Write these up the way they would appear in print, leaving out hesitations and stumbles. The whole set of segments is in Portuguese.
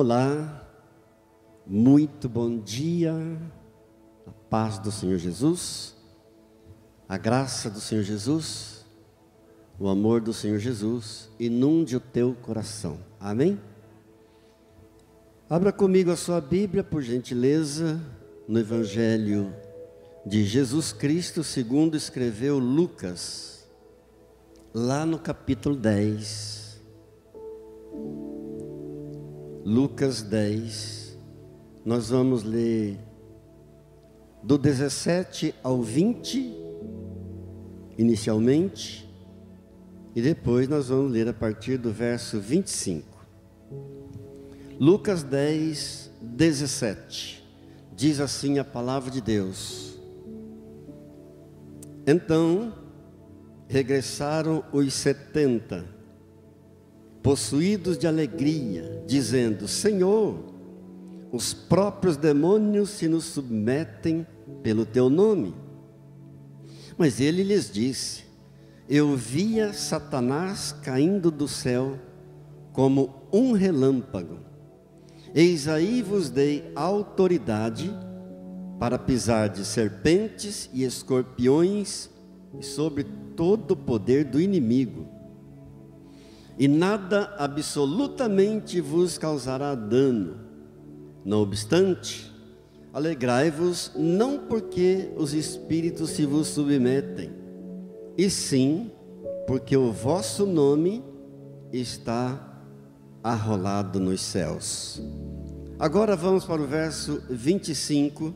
Olá, muito bom dia, a paz do Senhor Jesus, a graça do Senhor Jesus, o amor do Senhor Jesus inunde o teu coração, amém? Abra comigo a sua Bíblia, por gentileza, no Evangelho de Jesus Cristo, segundo escreveu Lucas, lá no capítulo 10. Lucas 10, nós vamos ler do 17 ao 20, inicialmente, e depois nós vamos ler a partir do verso 25. Lucas 10, 17, diz assim a palavra de Deus: Então regressaram os 70, possuídos de alegria, dizendo: Senhor, os próprios demônios se nos submetem pelo teu nome. Mas ele lhes disse: Eu via Satanás caindo do céu como um relâmpago. Eis aí vos dei autoridade para pisar de serpentes e escorpiões e sobre todo o poder do inimigo. E nada absolutamente vos causará dano. Não obstante, alegrai-vos não porque os espíritos se vos submetem, e sim porque o vosso nome está arrolado nos céus. Agora vamos para o verso 25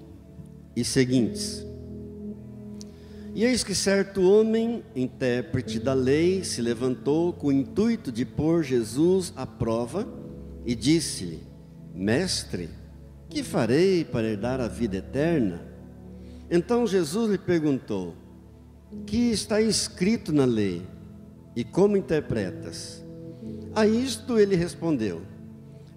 e seguintes. E eis que certo homem, intérprete da lei, se levantou com o intuito de pôr Jesus à prova e disse-lhe: Mestre, que farei para herdar a vida eterna? Então Jesus lhe perguntou: Que está escrito na lei? E como interpretas? A isto ele respondeu: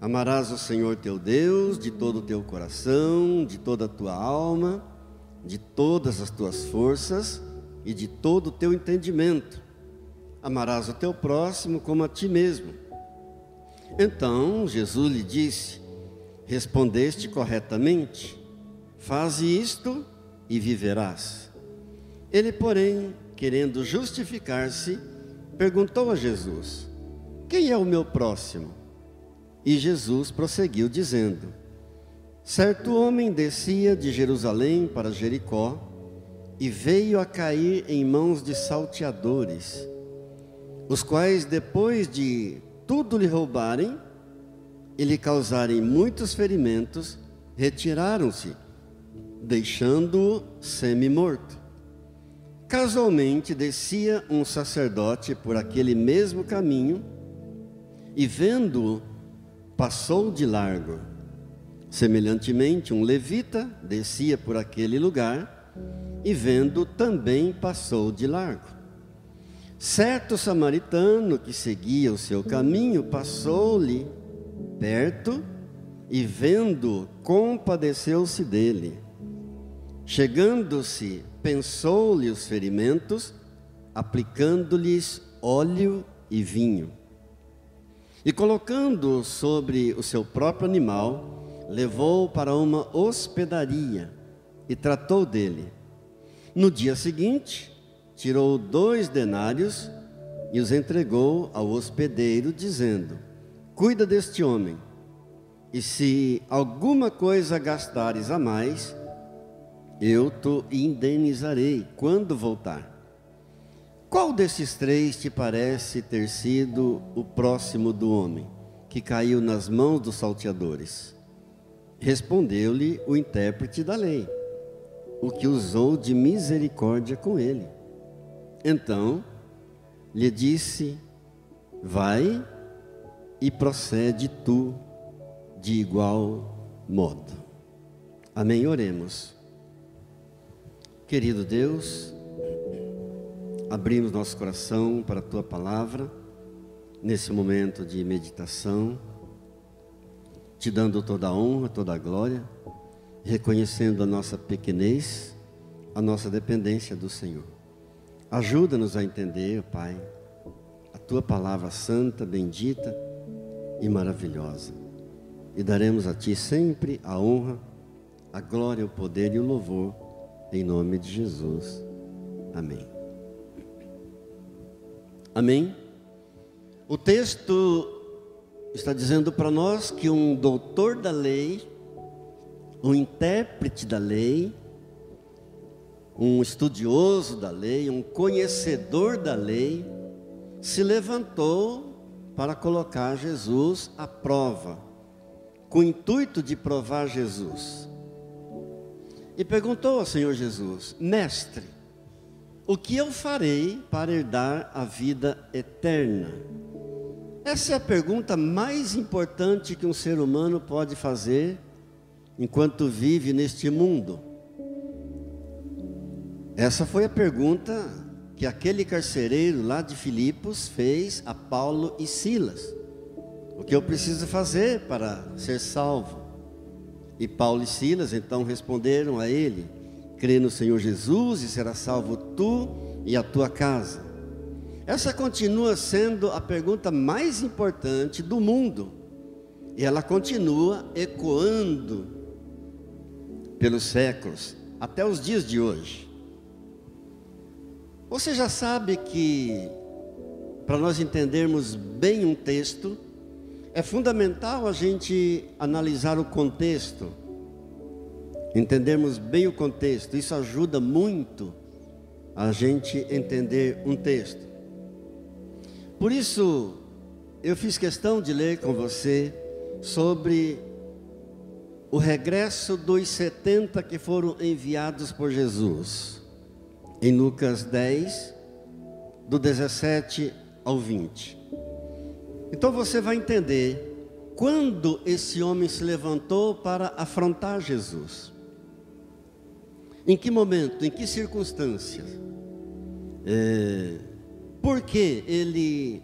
Amarás o Senhor teu Deus de todo o teu coração, de toda a tua alma, de todas as tuas forças e de todo o teu entendimento. Amarás o teu próximo como a ti mesmo. Então Jesus lhe disse: Respondeste corretamente, faze isto e viverás. Ele, porém, querendo justificar-se, perguntou a Jesus: Quem é o meu próximo? E Jesus prosseguiu dizendo: Certo homem descia de Jerusalém para Jericó e veio a cair em mãos de salteadores, os quais, depois de tudo lhe roubarem e lhe causarem muitos ferimentos, retiraram-se, deixando-o semi-morto. Casualmente descia um sacerdote por aquele mesmo caminho e, vendo-o, passou de largo. Semelhantemente, um levita descia por aquele lugar e, vendo, também passou de largo. Certo samaritano que seguia o seu caminho passou-lhe perto e, vendo, compadeceu-se dele. Chegando-se, pensou-lhe os ferimentos, aplicando-lhes óleo e vinho. E colocando-o sobre o seu próprio animal, levou-o para uma hospedaria e tratou dele. No dia seguinte, tirou 2 denários e os entregou ao hospedeiro, dizendo: Cuida deste homem, e se alguma coisa gastares a mais, eu te indenizarei quando voltar. Qual desses 3 te parece ter sido o próximo do homem, que caiu nas mãos dos salteadores? Respondeu-lhe o intérprete da lei, o que usou de misericórdia com ele. Então lhe disse: Vai e procede tu de igual modo. Amém? Oremos. Querido Deus, abrimos nosso coração para a tua palavra nesse momento de meditação, te dando toda a honra, toda a glória, reconhecendo a nossa pequenez, a nossa dependência do Senhor. Ajuda-nos a entender, Pai, a tua palavra santa, bendita e maravilhosa. e daremos a Ti sempre a honra, a glória, o poder e o louvor, em nome de Jesus. Amém. Amém. O texto está dizendo para nós que um doutor da lei, um intérprete da lei, um estudioso da lei, um conhecedor da lei, se levantou para colocar Jesus à prova, com o intuito de provar Jesus. E perguntou ao Senhor Jesus: Mestre, o que eu farei para herdar a vida eterna? Essa é a pergunta mais importante que um ser humano pode fazer enquanto vive neste mundo. Essa foi a pergunta que aquele carcereiro lá de Filipos fez a Paulo e Silas. O que eu preciso fazer para ser salvo? E Paulo e Silas então responderam a ele: crê no Senhor Jesus e serás salvo tu e a tua casa. Essa continua sendo a pergunta mais importante do mundo, e ela continua ecoando pelos séculos, até os dias de hoje. Você já sabe que, para nós entendermos bem um texto, é fundamental a gente analisar o contexto, entendermos bem o contexto. Isso ajuda muito a gente entender um texto. Por isso, eu fiz questão de ler com você sobre o regresso dos 70 que foram enviados por Jesus, em Lucas 10, do 17 ao 20. Então você vai entender quando esse homem se levantou para afrontar Jesus. Em que momento, em que circunstâncias? Por que ele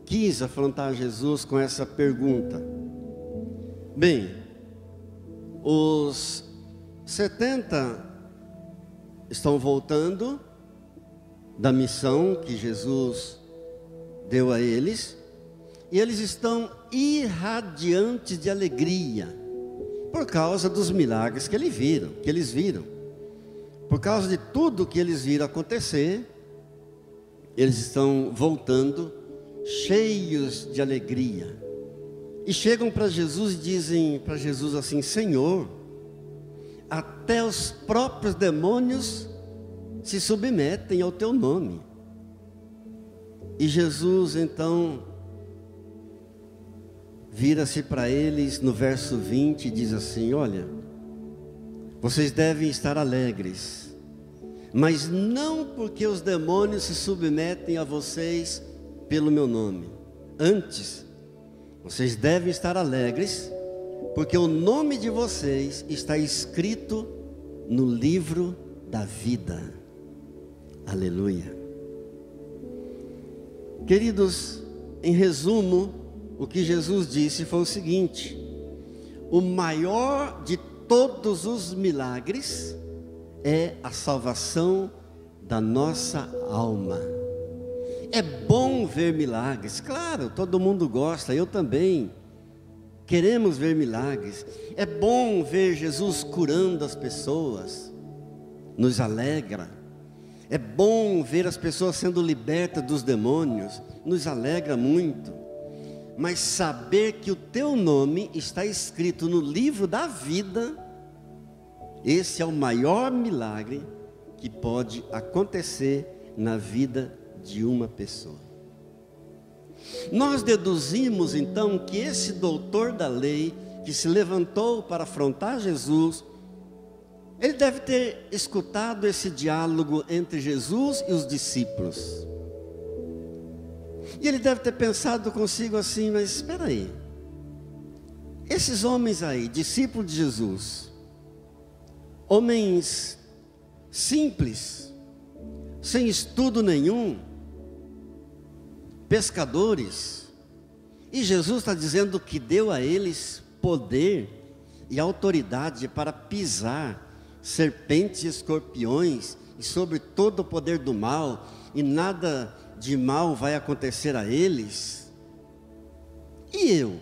quis afrontar Jesus com essa pergunta? Bem, os 70 estão voltando da missão que Jesus deu a eles, e eles estão irradiantes de alegria, por causa dos milagres que eles viram, por causa de tudo que eles viram acontecer. Eles estão voltando cheios de alegria, e chegam para Jesus e dizem para Jesus assim: Senhor, até os próprios demônios se submetem ao teu nome. E Jesus então vira-se para eles no verso 20 e diz assim: olha, vocês devem estar alegres, mas não porque os demônios se submetem a vocês pelo meu nome. Antes, vocês devem estar alegres, porque o nome de vocês está escrito no livro da vida. Aleluia. Queridos, em resumo, o que Jesus disse foi o seguinte: o maior de todos os milagres é a salvação da nossa alma. É bom ver milagres, claro, todo mundo gosta, eu também. Queremos ver milagres. É bom ver Jesus curando as pessoas, nos alegra. É bom ver as pessoas sendo libertas dos demônios, nos alegra muito. Mas saber que o teu nome está escrito no livro da vida, esse é o maior milagre que pode acontecer na vida de uma pessoa. Nós deduzimos então que esse doutor da lei, que se levantou para afrontar Jesus, ele deve ter escutado esse diálogo entre Jesus e os discípulos. E ele deve ter pensado consigo assim: mas espera aí, esses homens aí, discípulos de Jesus, homens simples, sem estudo nenhum, pescadores, e Jesus está dizendo que deu a eles poder e autoridade para pisar serpentes e escorpiões, e sobre todo o poder do mal, e nada de mal vai acontecer a eles. E eu?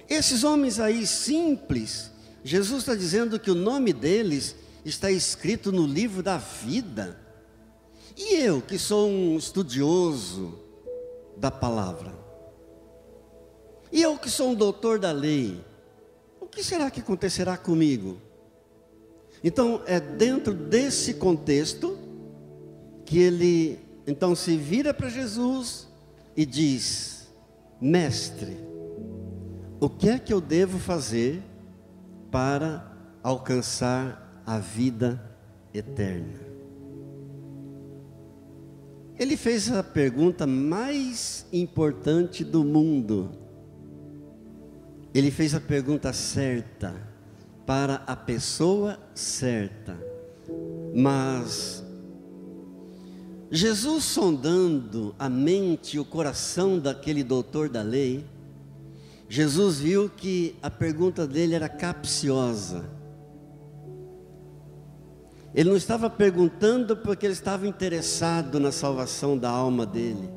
Esses homens aí simples, Jesus está dizendo que o nome deles está escrito no livro da vida. E eu, que sou um estudioso da palavra, e eu que sou um doutor da lei, o que será que acontecerá comigo? Então é dentro desse contexto que ele então se vira para Jesus e diz: mestre, o que é que eu devo fazer para alcançar a vida eterna? Ele fez a pergunta mais importante do mundo. Ele fez a pergunta certa, para a pessoa certa. Mas Jesus, sondando a mente e o coração daquele doutor da lei, Jesus viu que a pergunta dele era capciosa. Ele não estava perguntando porque ele estava interessado na salvação da alma dele.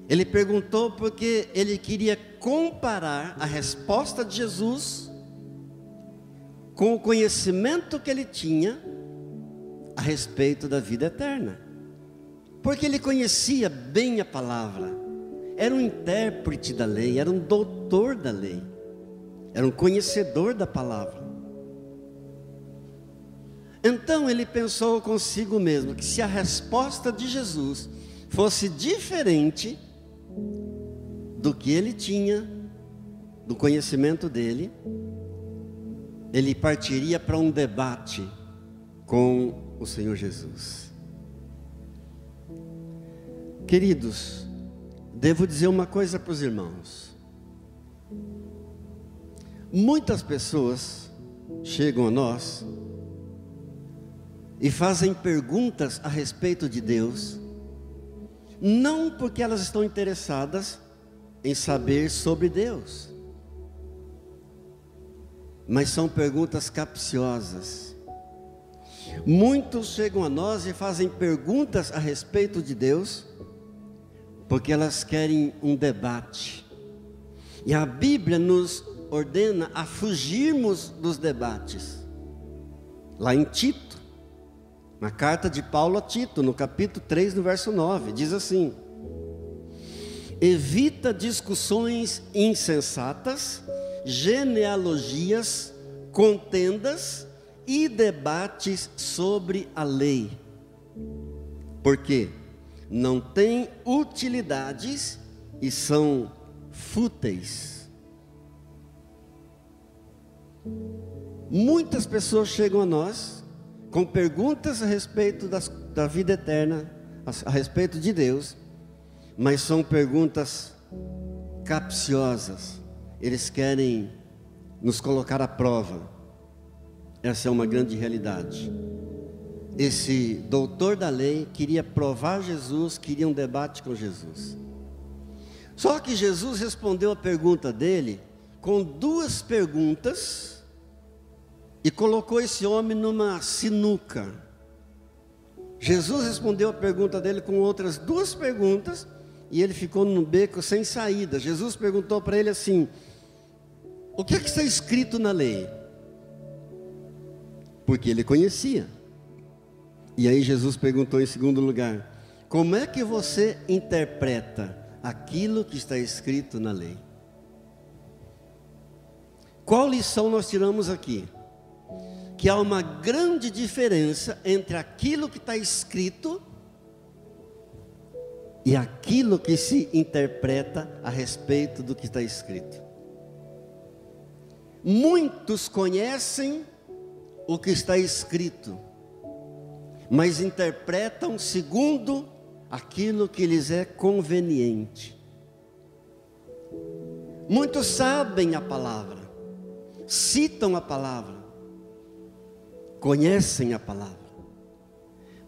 Ele perguntou porque ele queria comparar a resposta de Jesus com o conhecimento que ele tinha a respeito da vida eterna. Porque ele conhecia bem a palavra, era um intérprete da lei, era um doutor da lei, era um conhecedor da palavra. Então ele pensou consigo mesmo que se a resposta de Jesus fosse diferente do que ele tinha, do conhecimento dele, ele partiria para um debate com o Senhor Jesus. Queridos, devo dizer uma coisa para os irmãos. Muitas pessoas chegam a nós e fazem perguntas a respeito de Deus, não porque elas estão interessadas em saber sobre Deus, mas são perguntas capciosas. Muitos chegam a nós e fazem perguntas a respeito de Deus, porque elas querem um debate. E a Bíblia nos ordena a fugirmos dos debates. Lá em Tito, na carta de Paulo a Tito, no capítulo 3, no verso 9, diz assim: evita discussões insensatas, genealogias, contendas e debates sobre a lei, porque não têm utilidades e são fúteis. Muitas pessoas chegam a nós com perguntas a respeito da vida eterna, a respeito de Deus, mas são perguntas capciosas. Eles querem nos colocar à prova. Essa é uma grande realidade. Esse doutor da lei queria provar Jesus, queria um debate com Jesus. Só que Jesus respondeu a pergunta dele com duas perguntas e colocou esse homem numa sinuca. Jesus respondeu a pergunta dele com outras duas perguntas e ele ficou num beco sem saída. Jesus perguntou para ele assim: o que é que está escrito na lei? Porque ele conhecia. E aí Jesus perguntou em segundo lugar: como é que você interpreta aquilo que está escrito na lei? Qual lição nós tiramos aqui? Que há uma grande diferença entre aquilo que está escrito e aquilo que se interpreta a respeito do que está escrito. Muitos conhecem o que está escrito, mas interpretam segundo aquilo que lhes é conveniente. Muitos sabem a palavra, citam a palavra, conhecem a palavra,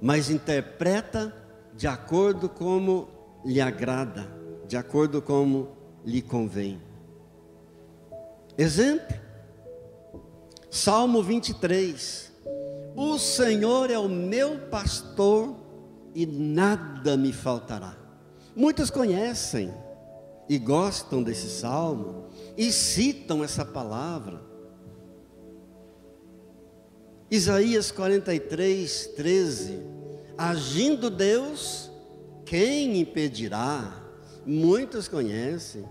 mas interpreta de acordo como lhe agrada, de acordo como lhe convém. Exemplo, Salmo 23: o Senhor é o meu pastor e nada me faltará. Muitos conhecem, e gostam desse salmo e citam essa palavra. Isaías 43, 13. Agindo Deus, quem impedirá? Muitos conhecem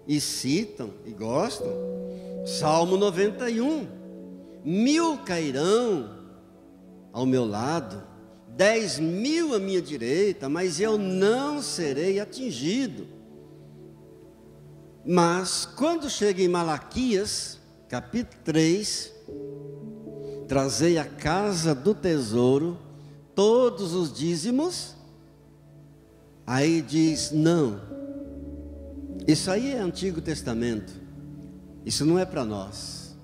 e citam e gostam. Salmo 91. 1000 cairão ao meu lado, 10.000 à minha direita, mas eu não serei atingido. Mas quando chega em Malaquias, capítulo 3, trazei à casa do tesouro todos os dízimos, aí diz, não, isso aí é Antigo Testamento, isso não é para nós.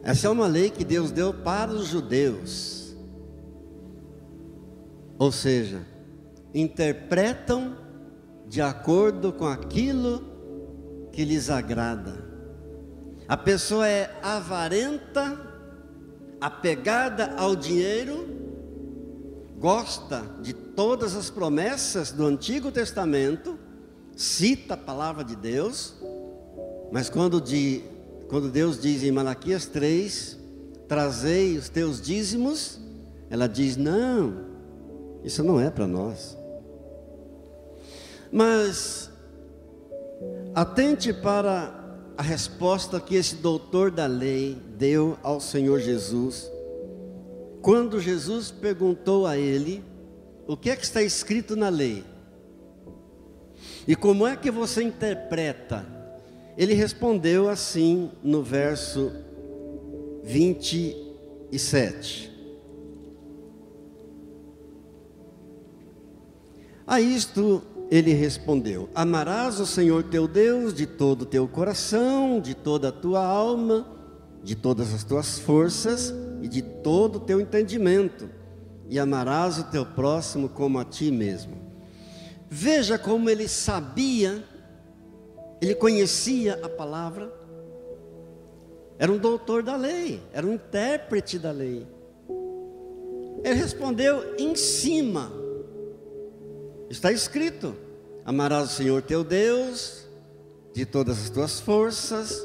Essa é uma lei que Deus deu para os judeus, ou seja, interpretam de acordo com aquilo que lhes agrada. A pessoa é avarenta, apegada ao dinheiro, gosta de todas as promessas do Antigo Testamento, cita a palavra de Deus, mas quando Deus diz em Malaquias 3, trazei os teus dízimos, ela diz, não, isso não é para nós. Mas atente para a resposta que esse doutor da lei deu ao Senhor Jesus, quando Jesus perguntou a ele, o que é que está escrito na lei? E como é que você interpreta? Ele respondeu assim no verso 27. A isto ele respondeu, amarás o Senhor teu Deus de todo o teu coração, de toda a tua alma, de todas as tuas forças e de todo o teu entendimento, e amarás o teu próximo como a ti mesmo. Veja como ele sabia, ele conhecia a palavra, era um doutor da lei, era um intérprete da lei. Ele respondeu em cima, está escrito, amarás o Senhor teu Deus, de todas as tuas forças,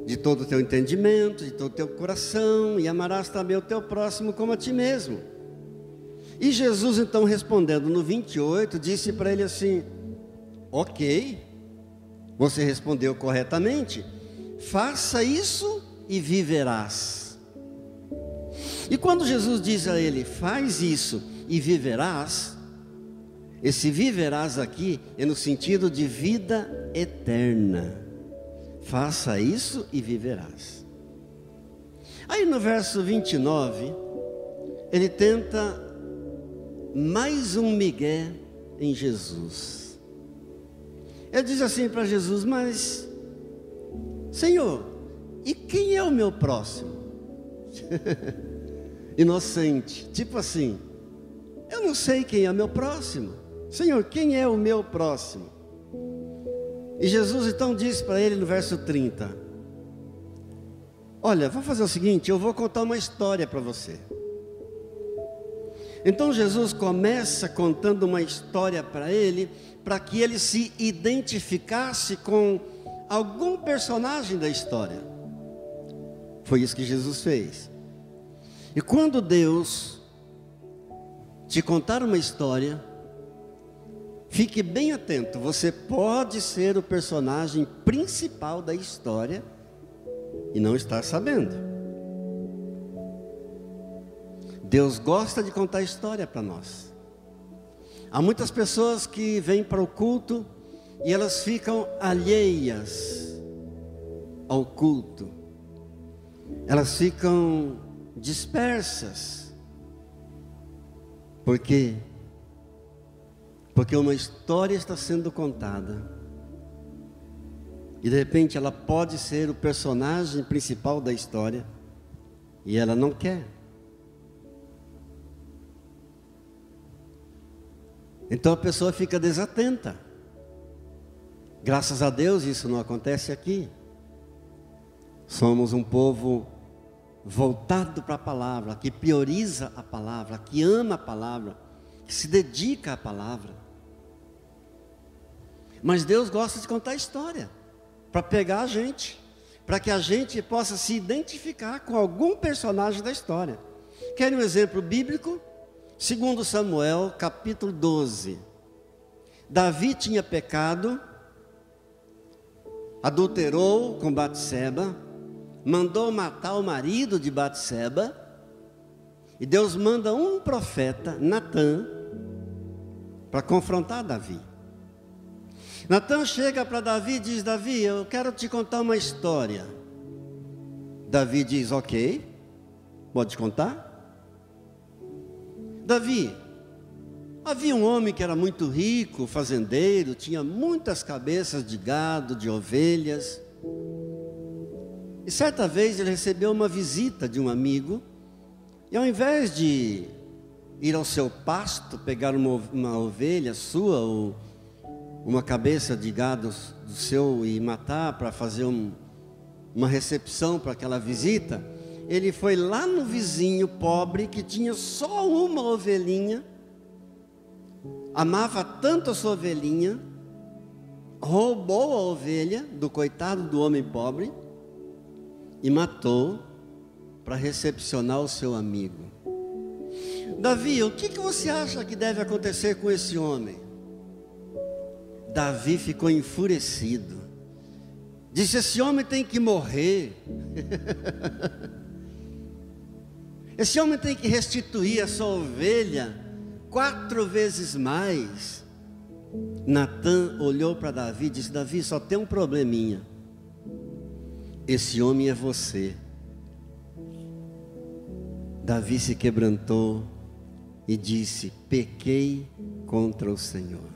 de todo o teu entendimento, de todo o teu coração, e amarás também o teu próximo como a ti mesmo. E Jesus então respondendo no 28, disse para ele assim, ok, você respondeu corretamente, faça isso e viverás. E quando Jesus diz a ele, faz isso e viverás, esse viverás aqui é no sentido de vida eterna. Faça isso e viverás. Aí no verso 29, ele tenta mais um migué em Jesus. Ele diz assim para Jesus, mas Senhor, e quem é o meu próximo? Inocente, tipo assim, eu não sei quem é o meu próximo. Senhor, quem é o meu próximo? E Jesus então diz para ele no verso 30, olha, vou fazer o seguinte, eu vou contar uma história para você. Então Jesus começa contando uma história para ele, para que ele se identificasse com algum personagem da história. Foi isso que Jesus fez. E quando Deus te contar uma história, fique bem atento, você pode ser o personagem principal da história e não estar sabendo. Deus gosta de contar história para nós. Há muitas pessoas que vêm para o culto e elas ficam alheias ao culto. Elas ficam dispersas. Por quê? Porque uma história está sendo contada. E de repente ela pode ser o personagem principal da história. E ela não quer. Então a pessoa fica desatenta. Graças a Deus isso não acontece aqui. Somos um povo voltado para a palavra, que prioriza a palavra, que ama a palavra, que se dedica à palavra. Mas Deus gosta de contar história, para pegar a gente, para que a gente possa se identificar com algum personagem da história. Querem um exemplo bíblico? 2 Samuel, capítulo 12. Davi tinha pecado, adulterou com Batseba, mandou matar o marido de Batseba, e Deus manda um profeta, Natã, para confrontar Davi. Natã chega para Davi e diz: Davi, eu quero te contar uma história. Davi diz: ok, pode contar. Davi, havia um homem que era muito rico, fazendeiro, tinha muitas cabeças de gado, de ovelhas. E certa vez ele recebeu uma visita de um amigo, e ao invés de ir ao seu pasto, pegar uma ovelha sua, ou uma cabeça de gado do seu e matar para fazer uma recepção para aquela visita, ele foi lá no vizinho pobre que tinha só uma ovelhinha, amava tanto a sua ovelhinha, roubou a ovelha do coitado do homem pobre e matou para recepcionar o seu amigo. Davi, o que você acha que deve acontecer com esse homem? Davi ficou enfurecido, disse: esse homem tem que morrer, esse homem tem que restituir a sua ovelha 4 vezes mais. Natã olhou para Davi e disse: Davi, só tem um probleminha, esse homem é você. Davi se quebrantou e disse: pequei contra o Senhor.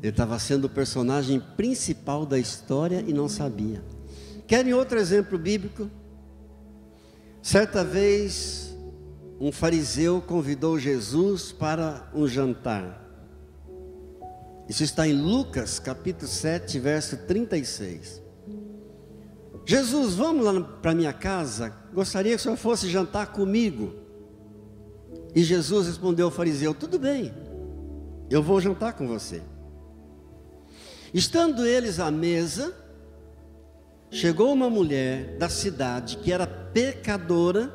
Ele estava sendo o personagem principal da história e não sabia. Querem outro exemplo bíblico? Certa vez, um fariseu convidou Jesus para um jantar. Isso está em Lucas, capítulo 7, verso 36. Jesus, vamos lá para minha casa, gostaria que o senhor fosse jantar comigo. E Jesus respondeu ao fariseu: tudo bem, eu vou jantar com você. Estando eles à mesa, chegou uma mulher da cidade que era pecadora,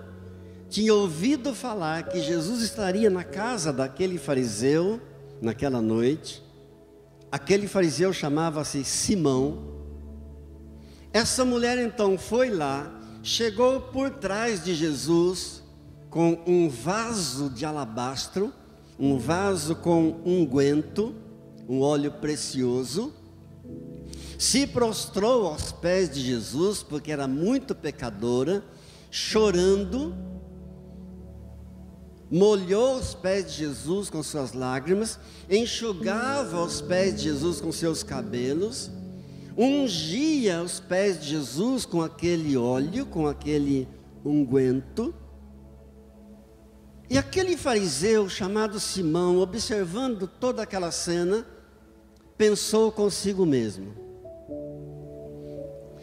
tinha ouvido falar que Jesus estaria na casa daquele fariseu naquela noite. Aquele fariseu chamava-se Simão. Essa mulher então foi lá, chegou por trás de Jesus com um vaso de alabastro, um vaso com unguento, um óleo precioso, se prostrou aos pés de Jesus, porque era muito pecadora, chorando, molhou os pés de Jesus com suas lágrimas, enxugava os pés de Jesus com seus cabelos, ungia os pés de Jesus com aquele óleo, com aquele unguento. E aquele fariseu chamado Simão, observando toda aquela cena, pensou consigo mesmo: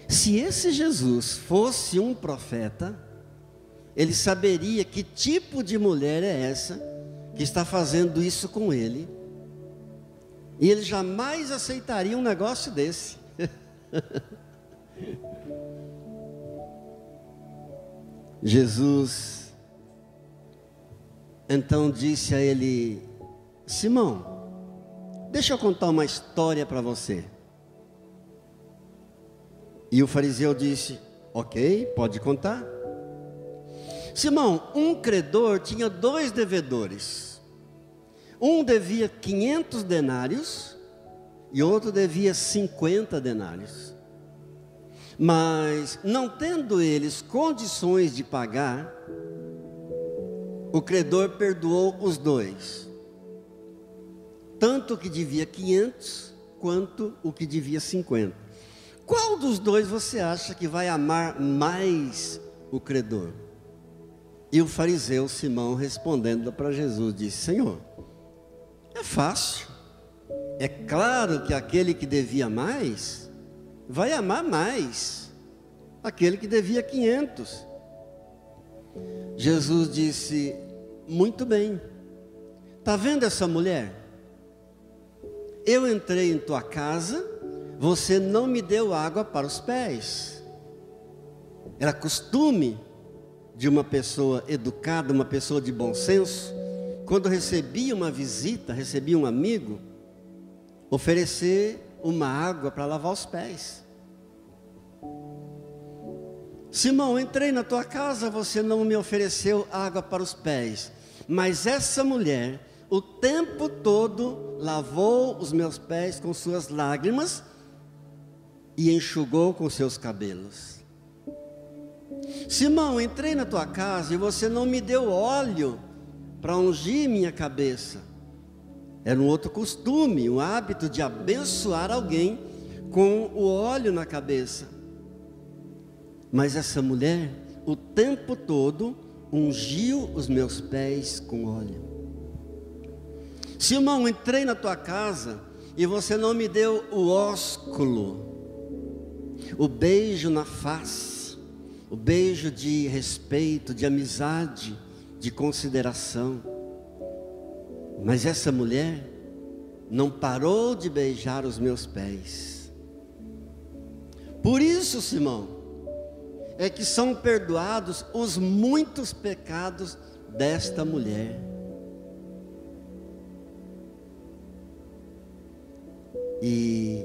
se esse Jesus fosse um profeta, ele saberia que tipo de mulher é essa que está fazendo isso com ele, e ele jamais aceitaria um negócio desse. Jesus então disse a ele: Simão, deixa eu contar uma história para você. E o fariseu disse: ok, pode contar. Simão, um credor tinha 2 devedores. Um devia 500 denários e outro devia 50 denários. Mas, não tendo eles condições de pagar, o credor perdoou os 2. Tanto o que devia 500, quanto o que devia 50. Qual dos 2 você acha que vai amar mais o credor? E o fariseu Simão, respondendo para Jesus, disse: Senhor, é fácil. É claro que aquele que devia mais, vai amar mais aquele que devia 500. Jesus disse: muito bem, Está vendo essa mulher? Eu entrei em tua casa, você não me deu água para os pés. Era costume de uma pessoa educada, uma pessoa de bom senso, quando recebia uma visita, recebia um amigo, oferecer uma água para lavar os pés. Simão, entrei na tua casa, você não me ofereceu água para os pés, mas essa mulher, o tempo todo, lavou os meus pés com suas lágrimas e enxugou com seus cabelos. Simão, entrei na tua casa e você não me deu óleo para ungir minha cabeça. Era um outro costume, um hábito de abençoar alguém com o óleo na cabeça. Mas essa mulher, o tempo todo, ungiu os meus pés com óleo. Simão, entrei na tua casa e você não me deu o ósculo, o beijo na face, o beijo de respeito, de amizade, de consideração. Mas essa mulher não parou de beijar os meus pés. Por isso, Simão, é que são perdoados os muitos pecados desta mulher. E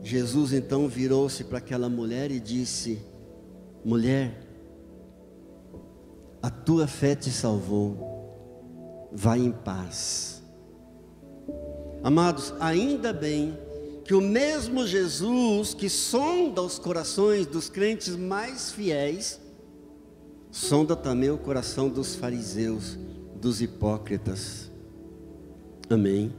Jesus então virou-se para aquela mulher e disse: mulher, a tua fé te salvou, vai em paz. Amados, ainda bem que o mesmo Jesus que sonda os corações dos crentes mais fiéis, sonda também o coração dos fariseus, dos hipócritas. Amém.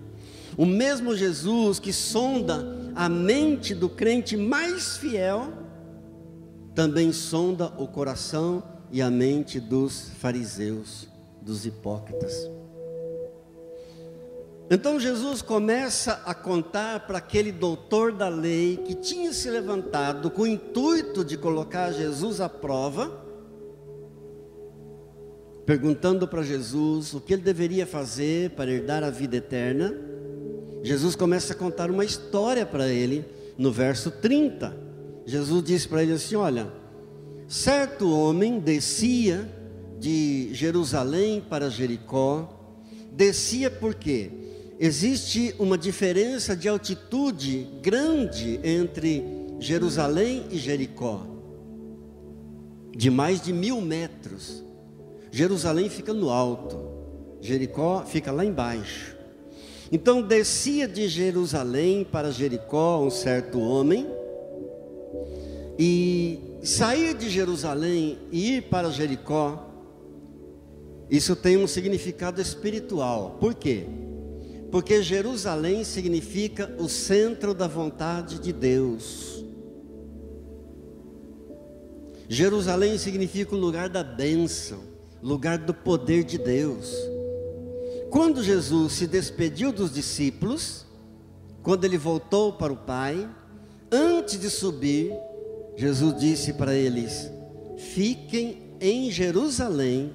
O mesmo Jesus que sonda a mente do crente mais fiel, também sonda o coração e a mente dos fariseus, dos hipócritas. Então Jesus começa a contar para aquele doutor da lei que tinha se levantado com o intuito de colocar Jesus à prova, perguntando para Jesus o que ele deveria fazer para herdar a vida eterna. Jesus começa a contar uma história para ele no verso 30. Jesus disse para ele assim: olha, certo homem descia de Jerusalém para Jericó. Descia por quê? Existe uma diferença de altitude grande entre Jerusalém e Jericó, de mais de 1000 metros. Jerusalém fica no alto, Jericó fica lá embaixo. Então descia de Jerusalém para Jericó um certo homem, e sair de Jerusalém e ir para Jericó, isso tem um significado espiritual. Por quê? Porque Jerusalém significa o centro da vontade de Deus. Jerusalém significa o lugar da bênção, lugar do poder de Deus. Quando Jesus se despediu dos discípulos, quando ele voltou para o Pai, antes de subir, Jesus disse para eles: fiquem em Jerusalém,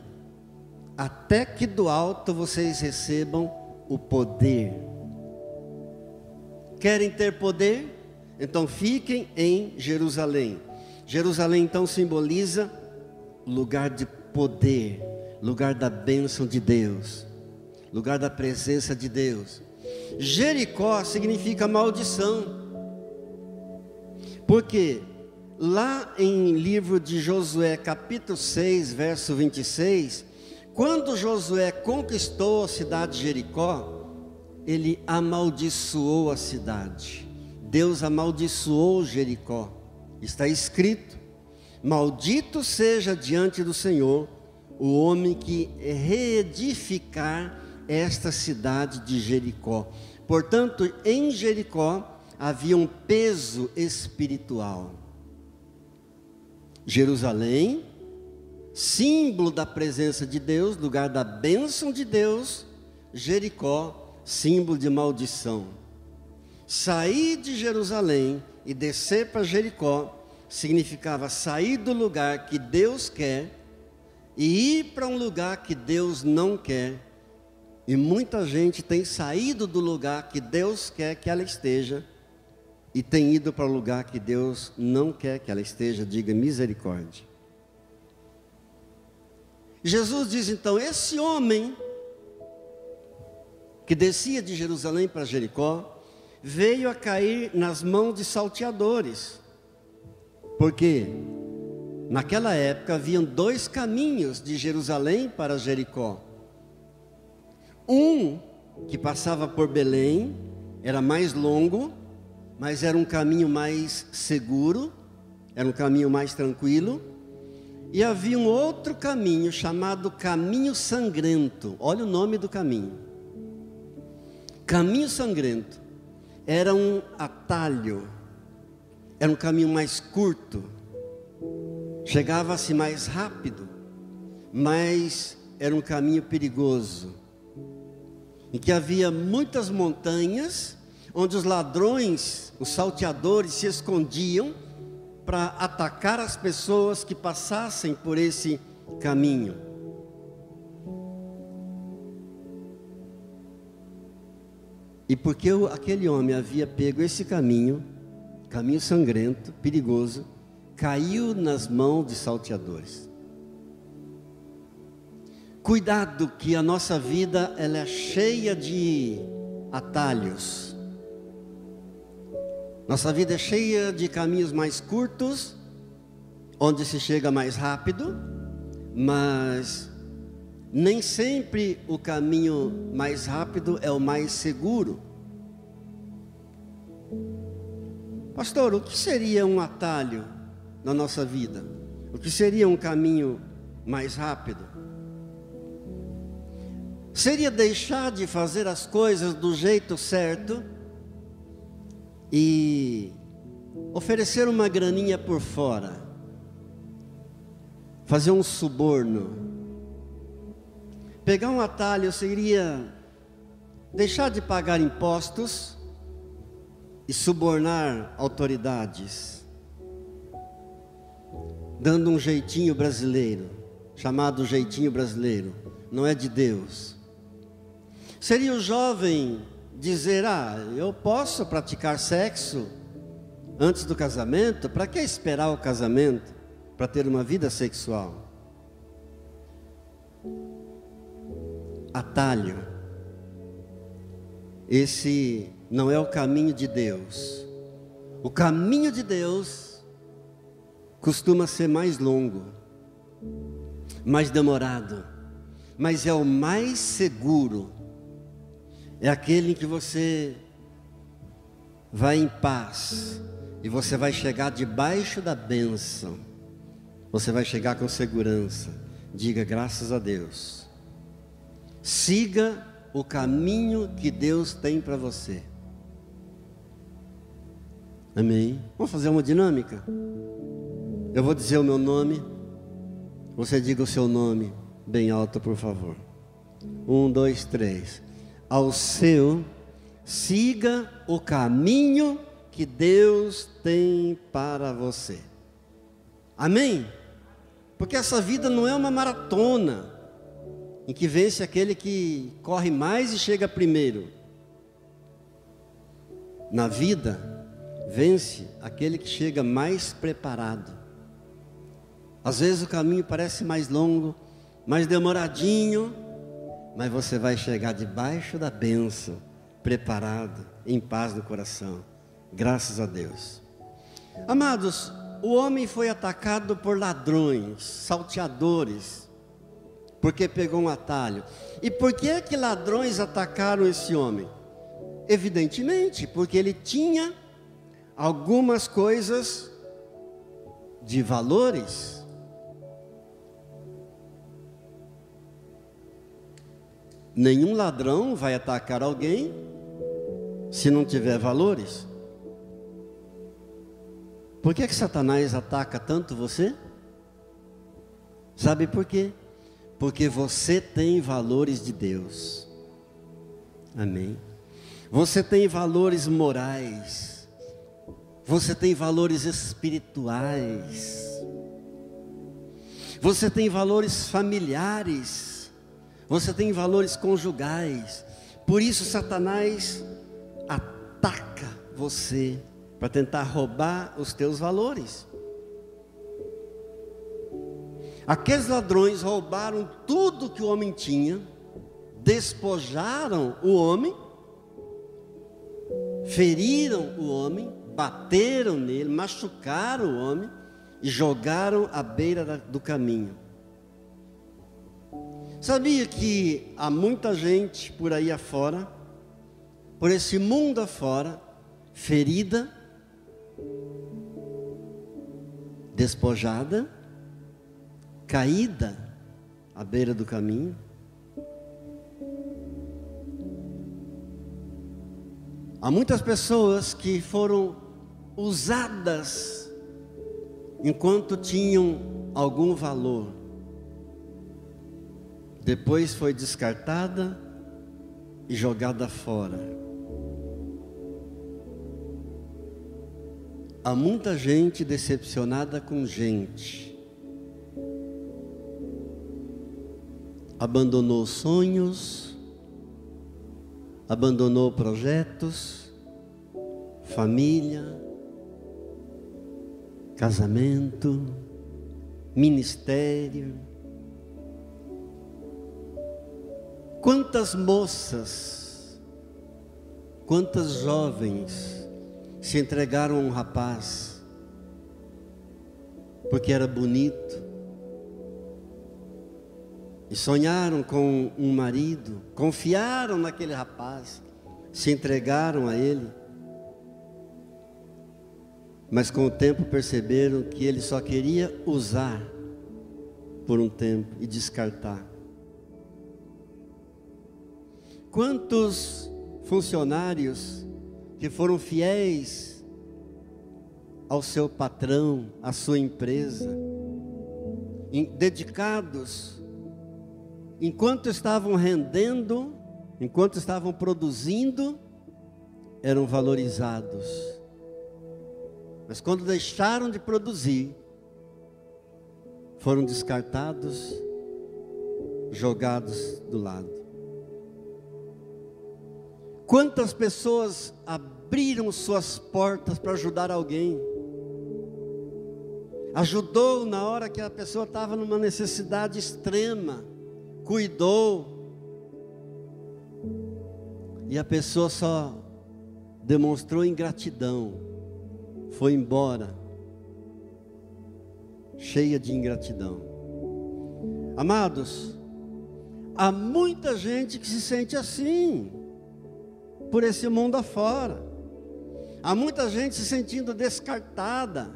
até que do alto vocês recebam o poder. Querem ter poder? Então fiquem em Jerusalém. Jerusalém então simboliza lugar de poder, lugar da bênção de Deus, lugar da presença de Deus. Jericó significa maldição, porque lá em livro de Josué capítulo 6 verso 26, quando Josué conquistou a cidade de Jericó, ele amaldiçoou a cidade. Deus amaldiçoou Jericó. Está escrito: maldito seja diante do Senhor o homem que reedificar esta cidade de Jericó. Portanto, em Jericó havia um peso espiritual. Jerusalém, símbolo da presença de Deus, lugar da bênção de Deus. Jericó, símbolo de maldição. Sair de Jerusalém e descer para Jericó significava sair do lugar que Deus quer e ir para um lugar que Deus não quer E muita gente tem saído do lugar que Deus quer que ela esteja e tem ido para o lugar que Deus não quer que ela esteja. Diga misericórdia. Jesus diz então: esse homem que descia de Jerusalém para Jericó veio a cair nas mãos de salteadores, porque naquela época haviam 2 caminhos de Jerusalém para Jericó. Um que passava por Belém, era mais longo, mas era um caminho mais seguro, era um caminho mais tranquilo. E havia um outro caminho chamado Caminho Sangrento. Olha o nome do caminho. Caminho Sangrento era um atalho, era um caminho mais curto, chegava-se mais rápido, mas era um caminho perigoso, em que havia muitas montanhas, onde os ladrões, os salteadores se escondiam para atacar as pessoas que passassem por esse caminho. E porque aquele homem havia pego esse caminho, caminho sangrento, perigoso, caiu nas mãos de salteadores. Cuidado, que a nossa vida ela é cheia de atalhos. Nossa vida é cheia de caminhos mais curtos, onde se chega mais rápido, mas nem sempre o caminho mais rápido é o mais seguro. Pastor, o que seria um atalho na nossa vida? O que seria um caminho mais rápido? Seria deixar de fazer as coisas do jeito certo e oferecer uma graninha por fora, fazer um suborno. Pegar um atalho seria deixar de pagar impostos e subornar autoridades, dando um jeitinho brasileiro, chamado jeitinho brasileiro, não é de Deus. Seria o jovem dizer: eu posso praticar sexo antes do casamento, para que esperar o casamento para ter uma vida sexual? Atalho. Esse não é o caminho de Deus. O caminho de Deus costuma ser mais longo, mais demorado, mas é o mais seguro. É aquele em que você vai em paz e você vai chegar debaixo da bênção. Você vai chegar com segurança. Diga graças a Deus. Siga o caminho que Deus tem para você. Amém? Vamos fazer uma dinâmica? Eu vou dizer o meu nome, você diga o seu nome bem alto, por favor. 1, 2, 3. Ao seu, siga o caminho que Deus tem para você. Amém? Porque essa vida não é uma maratona em que vence aquele que corre mais e chega primeiro. Na vida, vence aquele que chega mais preparado. Às vezes o caminho parece mais longo, mais demoradinho, mas você vai chegar debaixo da bênção, preparado, em paz no coração. Graças a Deus. Amados, o homem foi atacado por ladrões, salteadores, porque pegou um atalho. E por que é que ladrões atacaram esse homem? Evidentemente, porque ele tinha algumas coisas de valores. Nenhum ladrão vai atacar alguém se não tiver valores. Por que Satanás ataca tanto você? Sabe por quê? Porque você tem valores de Deus. Amém? Você tem valores morais. Você tem valores espirituais. Você tem valores familiares. você tem valores conjugais. Por isso Satanás ataca você para tentar roubar os teus valores. Aqueles ladrões roubaram tudo que o homem tinha, despojaram o homem, feriram o homem, bateram nele, machucaram o homem e jogaram à beira do caminho. Sabia que há muita gente por aí afora, por esse mundo afora, ferida, despojada, caída à beira do caminho? Há muitas pessoas que foram usadas enquanto tinham algum valor, depois foi descartada e jogada fora. Há muita gente decepcionada com gente, abandonou sonhos, abandonou projetos, família, casamento, ministério. Quantas moças, quantas jovens se entregaram a um rapaz porque era bonito e sonharam com um marido, confiaram naquele rapaz, se entregaram a ele, mas com o tempo perceberam que ele só queria usar por um tempo e descartar. Quantos funcionários que foram fiéis ao seu patrão, à sua empresa, dedicados, enquanto estavam rendendo, enquanto estavam produzindo, eram valorizados. Mas quando deixaram de produzir, foram descartados, jogados do lado. Quantas pessoas abriram suas portas para ajudar alguém? Ajudou na hora que a pessoa estava numa necessidade extrema, cuidou, e a pessoa só demonstrou ingratidão, foi embora, cheia de ingratidão. Amados, há muita gente que se sente assim, por esse mundo afora. Há muita gente se sentindo descartada,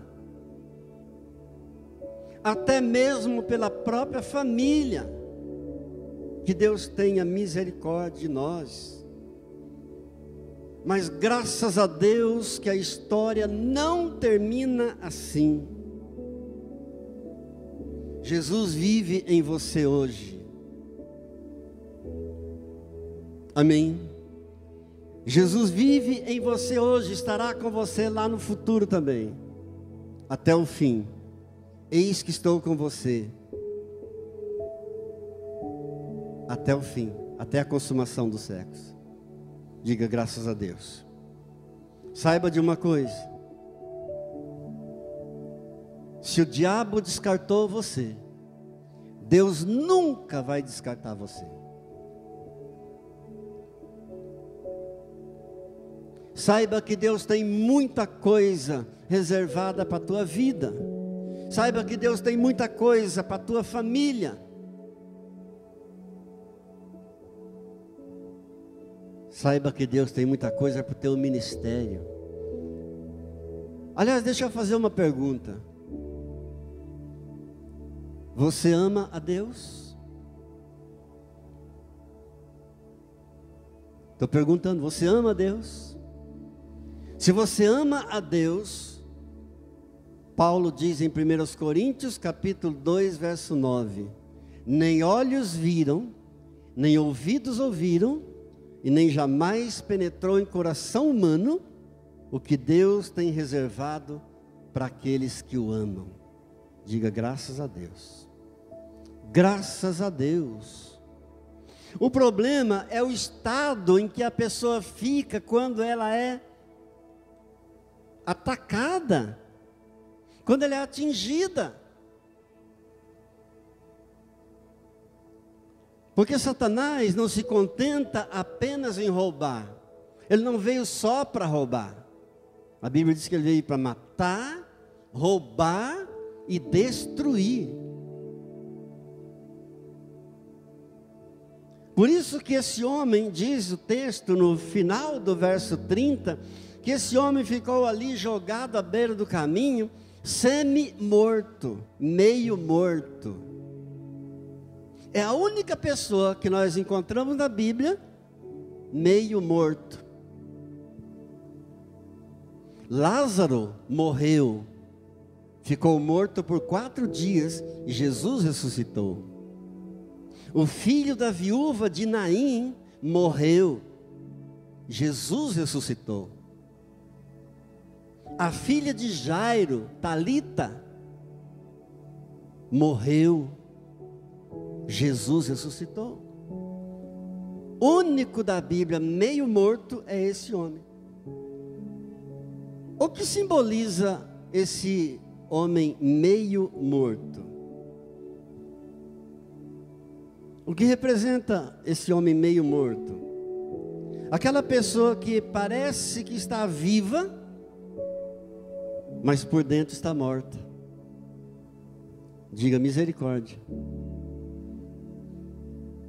até mesmo pela própria família. Que Deus tenha misericórdia de nós. Mas graças a Deus que a história não termina assim. Jesus vive em você hoje. Amém. Jesus vive em você hoje, estará com você lá no futuro também, até o fim. Eis que estou com você, até o fim, até a consumação dos séculos. Diga graças a Deus. Saiba de uma coisa: se o diabo descartou você, Deus nunca vai descartar você. Saiba que Deus tem muita coisa reservada para a tua vida. Saiba que Deus tem muita coisa para a tua família. Saiba que Deus tem muita coisa para o teu ministério. Aliás, deixa eu fazer uma pergunta. Você ama a Deus? Estou perguntando, você ama a Deus? Se você ama a Deus, Paulo diz em 1 Coríntios capítulo 2, verso 9: nem olhos viram, nem ouvidos ouviram, e nem jamais penetrou em coração humano o que Deus tem reservado para aqueles que o amam. Diga graças a Deus. Graças a Deus. O problema é o estado em que a pessoa fica quando ela é atacada, quando ela é atingida. Porque Satanás não se contenta apenas em roubar. Ele não veio só para roubar. A Bíblia diz que ele veio para matar, roubar e destruir. Por isso que esse homem, diz o texto no final do verso 30, que esse homem ficou ali jogado à beira do caminho, semi-morto, meio morto. É a única pessoa que nós encontramos na Bíblia meio morto. Lázaro morreu, ficou morto por 4 dias e Jesus ressuscitou. O filho da viúva de Naim morreu, Jesus ressuscitou. A filha de Jairo, Talita, morreu, Jesus ressuscitou. Único da Bíblia meio morto é esse homem. O que simboliza esse homem meio morto? O que representa esse homem meio morto? Aquela pessoa que parece que está viva, mas por dentro está morta. Diga misericórdia.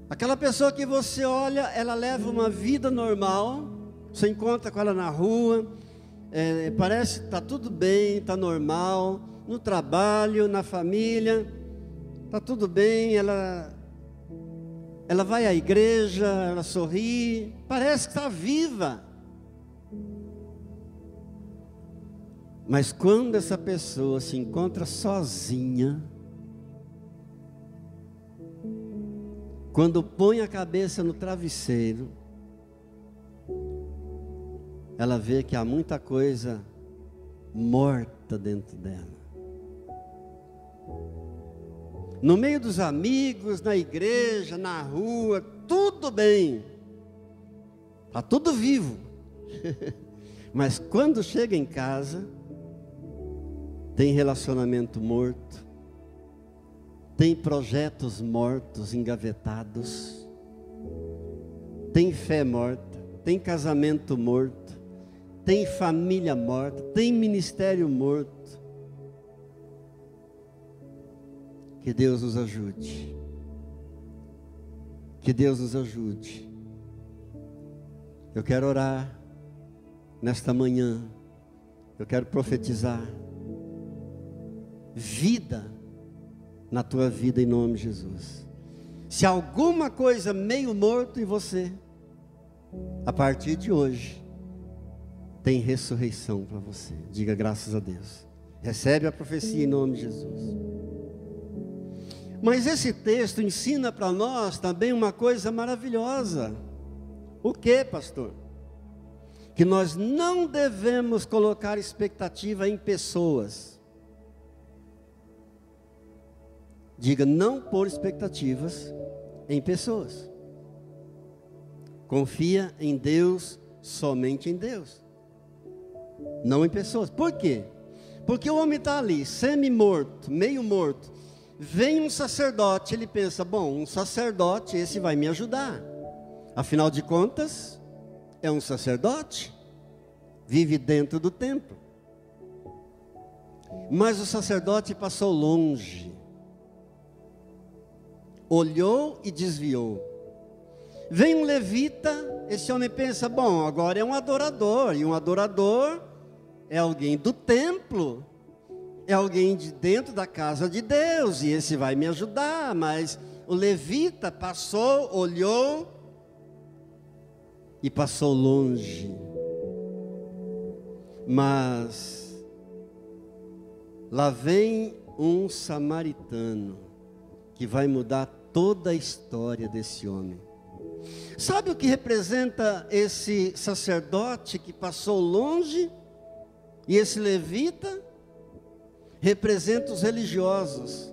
Aquela pessoa que você olha, ela leva uma vida normal, você encontra com ela na rua, parece que está tudo bem, está normal, no trabalho, na família, está tudo bem, ela vai à igreja, ela sorri, parece que está viva. Mas quando essa pessoa se encontra sozinha, quando põe a cabeça no travesseiro, ela vê que há muita coisa morta dentro dela. No meio dos amigos, na igreja, na rua, tudo bem, está tudo vivo. Mas quando chega em casa, tem relacionamento morto, tem projetos mortos, engavetados, tem fé morta, tem casamento morto, tem família morta, tem ministério morto. Que Deus nos ajude. Que Deus nos ajude. Eu quero orar nesta manhã. Eu quero profetizar vida na tua vida em nome de Jesus. Se alguma coisa meio morto em você, a partir de hoje tem ressurreição para você. Diga graças a Deus. Recebe a profecia em nome de Jesus. Mas esse texto ensina para nós também uma coisa maravilhosa. O que, pastor? Que nós não devemos colocar expectativa em pessoas. Diga, não pôr expectativas em pessoas. Confia em Deus, somente em Deus, não em pessoas. Por quê? Porque o homem está ali, semi-morto, meio morto. Vem um sacerdote, ele pensa, bom, um sacerdote, esse vai me ajudar. Afinal de contas, é um sacerdote, vive dentro do templo. Mas o sacerdote passou longe, olhou e desviou. Vem um levita, esse homem pensa, bom, agora é um adorador, e um adorador é alguém do templo, é alguém de dentro da casa de Deus, e esse vai me ajudar. Mas o levita passou, olhou e passou longe. Mas lá vem um samaritano que vai mudar toda a história desse homem. Sabe o que representa esse sacerdote que passou longe? E esse levita? Representa os religiosos.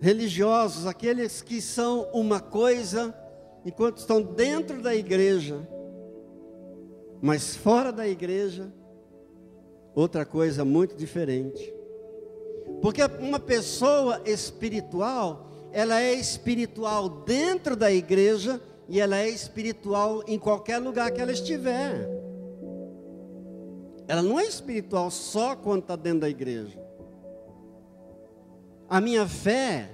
religiosos, aqueles que são uma coisa enquanto estão dentro da igreja, mas fora da igreja, outra coisa muito diferente. Porque uma pessoa espiritual, ela é espiritual dentro da igreja e ela é espiritual em qualquer lugar que ela estiver. Ela não é espiritual só quando está dentro da igreja. A minha fé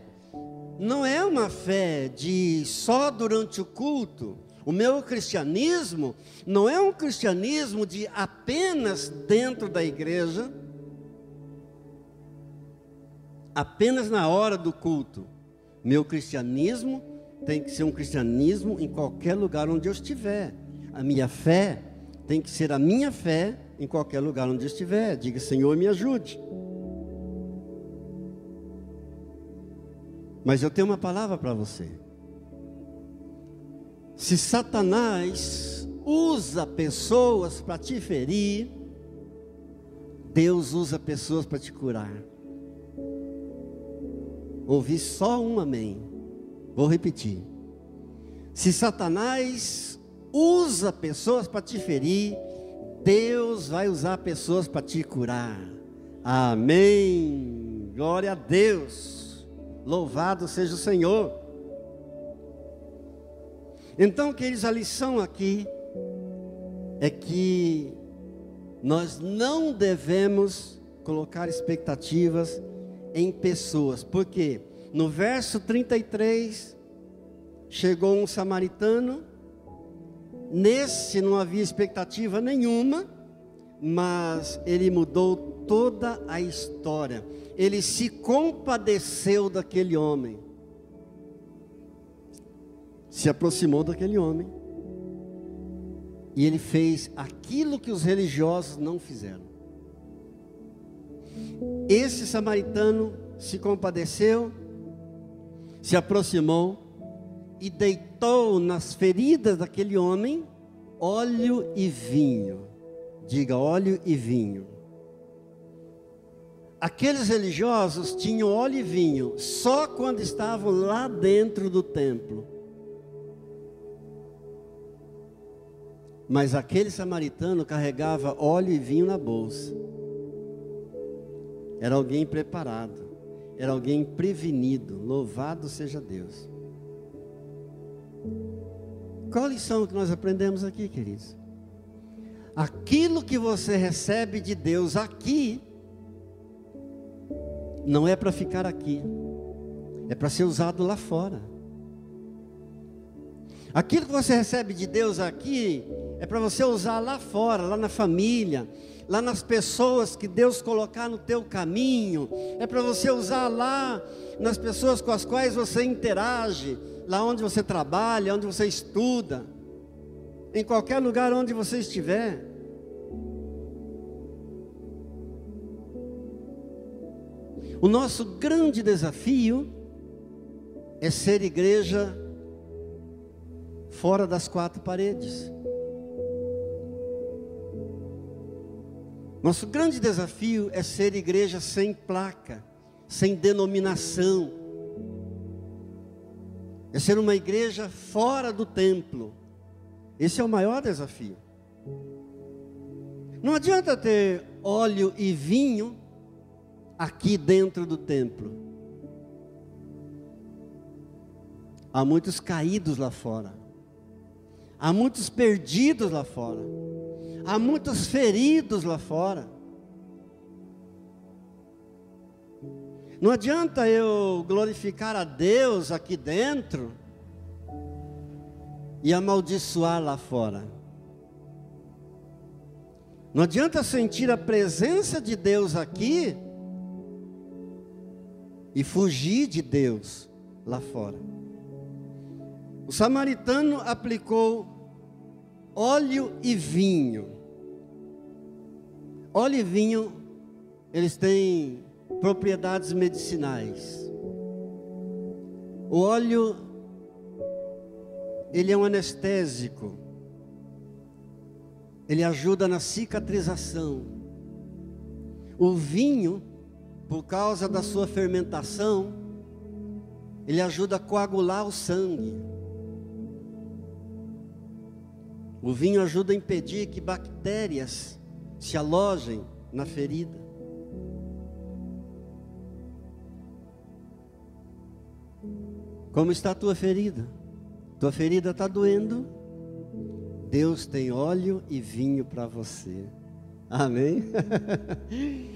não é uma fé de só durante o culto. O meu cristianismo não é um cristianismo de apenas dentro da igreja, apenas na hora do culto. Meu cristianismo tem que ser um cristianismo em qualquer lugar onde eu estiver. A minha fé tem que ser a minha fé em qualquer lugar onde eu estiver. Diga: Senhor, me ajude. Mas eu tenho uma palavra para você. Se Satanás usa pessoas para te ferir, Deus usa pessoas para te curar. Ouvi só um amém. Vou repetir. Se Satanás usa pessoas para te ferir, Deus vai usar pessoas para te curar. Amém. Glória a Deus. Louvado seja o Senhor. Então, queridos, a lição aqui é que nós não devemos colocar expectativas em pessoas. Porque no verso 33, chegou um samaritano. Nesse não havia expectativa nenhuma, mas ele mudou toda a história. Ele se compadeceu daquele homem, se aproximou daquele homem, e ele fez aquilo que os religiosos não fizeram. Esse samaritano se compadeceu, se aproximou e deitou nas feridas daquele homem óleo e vinho. Diga: óleo e vinho. Aqueles religiosos tinham óleo e vinho só quando estavam lá dentro do templo. Mas aquele samaritano carregava óleo e vinho na bolsa. Era alguém preparado, era alguém prevenido. Louvado seja Deus. Qual a lição que nós aprendemos aqui, queridos? Aquilo que você recebe de Deus aqui, não é para ficar aqui, é para ser usado lá fora. Aquilo que você recebe de Deus aqui, é para você usar lá fora, lá na família, lá nas pessoas que Deus colocar no teu caminho. É para você usar lá nas pessoas com as quais você interage, lá onde você trabalha, onde você estuda, em qualquer lugar onde você estiver. O nosso grande desafio é ser igreja fora das quatro paredes. Nosso grande desafio é ser igreja sem placa, sem denominação. É ser uma igreja fora do templo. Esse é o maior desafio. Não adianta ter óleo e vinho aqui dentro do templo. Há muitos caídos lá fora. Há muitos perdidos lá fora. Há muitos feridos lá fora. Não adianta eu glorificar a Deus aqui dentro e amaldiçoar lá fora. Não adianta sentir a presença de Deus aqui e fugir de Deus lá fora. O samaritano aplicou óleo e vinho. Óleo e vinho, eles têm propriedades medicinais. O óleo, ele é um anestésico. Ele ajuda na cicatrização. O vinho, por causa da sua fermentação, Ele ajuda a coagular o sangue. O vinho ajuda a impedir que bactérias se alojem na ferida. Como está a tua ferida? Tua ferida está doendo? Deus tem óleo e vinho para você. Amém?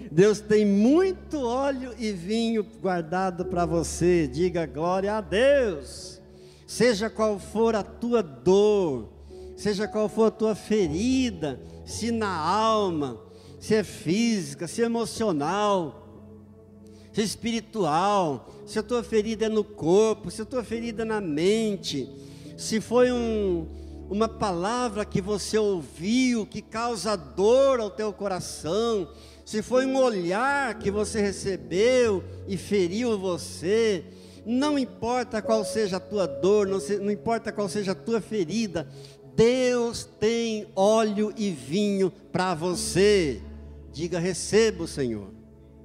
Deus tem muito óleo e vinho guardado para você. Diga glória a Deus. Seja qual for a tua dor, seja qual for a tua ferida, se na alma, se é física, se é emocional, se é espiritual, se a tua ferida é no corpo, se a tua ferida é na mente, se foi uma palavra que você ouviu, que causa dor ao teu coração, se foi um olhar que você recebeu e feriu você, não importa qual seja a tua dor, não importa qual seja a tua ferida, Deus tem óleo e vinho para você. Diga, receba o Senhor.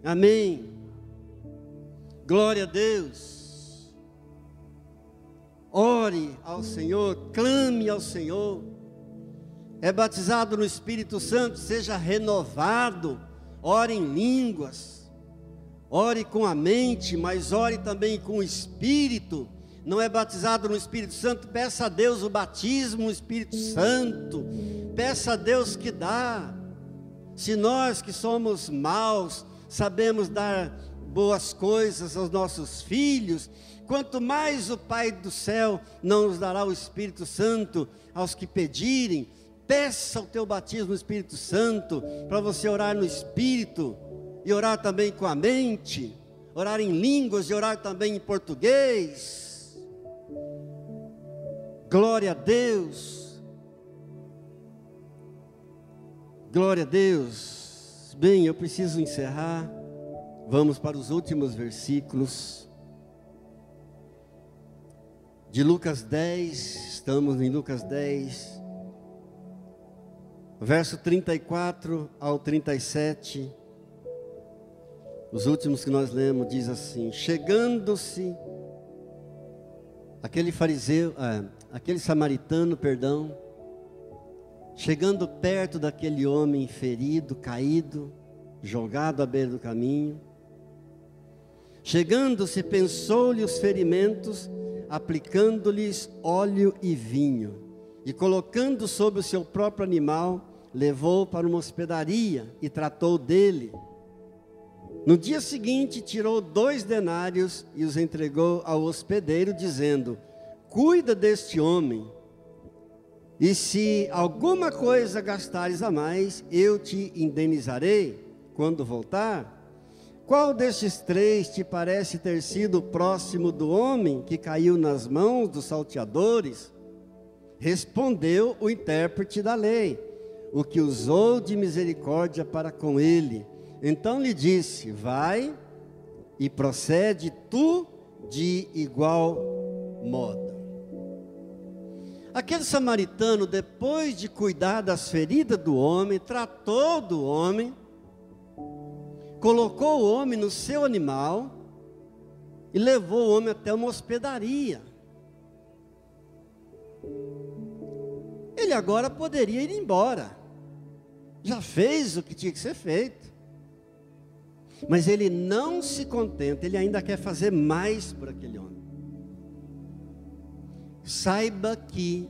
Amém. Glória a Deus. Ore ao Senhor, clame ao Senhor. É batizado no Espírito Santo, seja renovado. Ore em línguas. Ore com a mente, mas ore também com o Espírito. Não é batizado no Espírito Santo, peça a Deus o batismo no Espírito Santo. Peça a Deus que dá. Se nós que somos maus, sabemos dar boas coisas aos nossos filhos, quanto mais o Pai do céu não nos dará o Espírito Santo aos que pedirem. Peça o teu batismo no Espírito Santo, para você orar no Espírito, e orar também com a mente, orar em línguas e orar também em português. Glória a Deus. Glória a Deus. Bem, eu preciso encerrar. Vamos para os últimos versículos de Lucas 10, estamos em Lucas 10, verso 34 ao 37, os últimos que nós lemos, diz assim: chegando-se, aquele samaritano, chegando perto daquele homem ferido, caído, jogado à beira do caminho, chegando-se, pensou-lhe os ferimentos, aplicando-lhes óleo e vinho, e colocando sobre o seu próprio animal, levou para uma hospedaria e tratou dele. No dia seguinte, tirou 2 denários e os entregou ao hospedeiro, dizendo: cuida deste homem, e se alguma coisa gastares a mais, eu te indenizarei quando voltar. Qual destes 3 te parece ter sido próximo do homem que caiu nas mãos dos salteadores? Respondeu o intérprete da lei, o que usou de misericórdia para com ele. Então lhe disse: vai e procede tu de igual modo. Aquele samaritano, depois de cuidar das feridas do homem, tratou do homem, colocou o homem no seu animal e levou o homem até uma hospedaria. Ele agora poderia ir embora, já fez o que tinha que ser feito, mas ele não se contenta, ele ainda quer fazer mais por aquele homem. Saiba que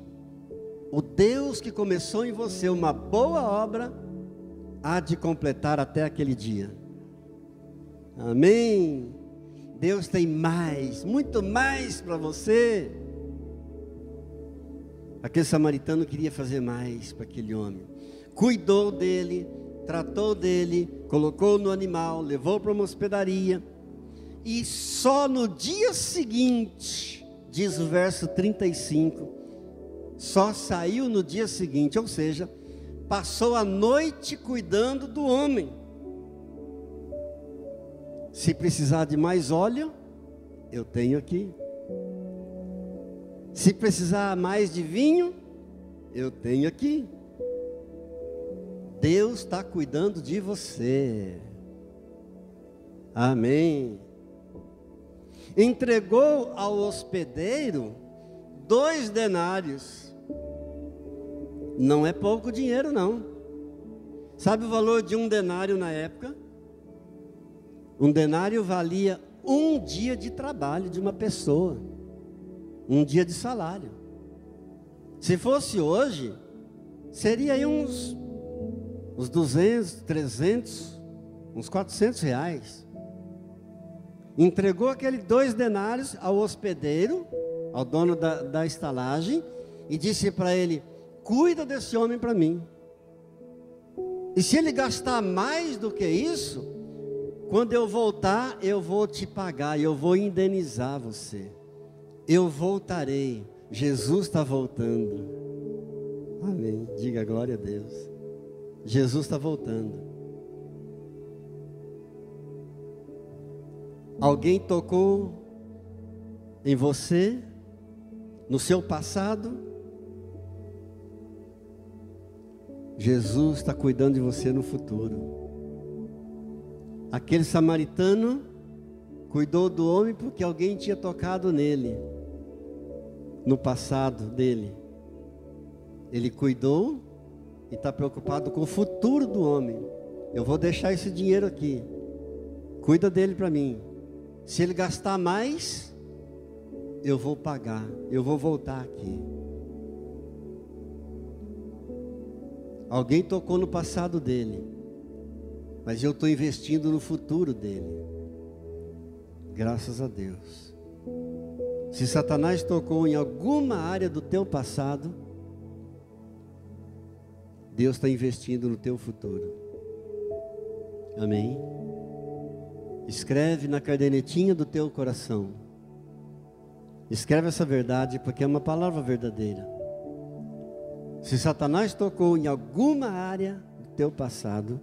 o Deus que começou em você uma boa obra, há de completar até aquele dia. Amém. Deus tem mais, muito mais para você. Aquele samaritano queria fazer mais para aquele homem. Cuidou dele, tratou dele, colocou no animal, levou para uma hospedaria. E só no dia seguinte, diz o verso 35, só saiu no dia seguinte, ou seja, passou a noite cuidando do homem. Se precisar de mais óleo, eu tenho aqui. Se precisar mais de vinho, eu tenho aqui. Deus está cuidando de você. Amém. Entregou ao hospedeiro 2 denários. Não é pouco dinheiro, não. Sabe o valor de 1 denário na época? 1 denário valia 1 dia de trabalho de uma pessoa. 1 dia de salário. Se fosse hoje, seria aí uns 200, 300, uns 400 reais. Entregou aqueles 2 denários ao hospedeiro, ao dono da estalagem, e disse para ele: cuida desse homem para mim. E se ele gastar mais do que isso, quando eu voltar, eu vou te pagar, eu vou indenizar você. Eu voltarei. Jesus está voltando. Amém. Diga glória a Deus. Jesus está voltando. Alguém tocou em você, no seu passado? Jesus está cuidando de você no futuro. Aquele samaritano cuidou do homem porque alguém tinha tocado nele, no passado dele. Ele cuidou e está preocupado com o futuro do homem. Eu vou deixar esse dinheiro aqui, cuida dele para mim. Se ele gastar mais, eu vou pagar, eu vou voltar aqui. Alguém tocou no passado dele, mas eu estou investindo no futuro dele. Graças a Deus. Se Satanás tocou em alguma área do teu passado, Deus está investindo no teu futuro. Amém? Escreve na cadernetinha do teu coração. Escreve essa verdade, porque é uma palavra verdadeira. Se Satanás tocou em alguma área do teu passado,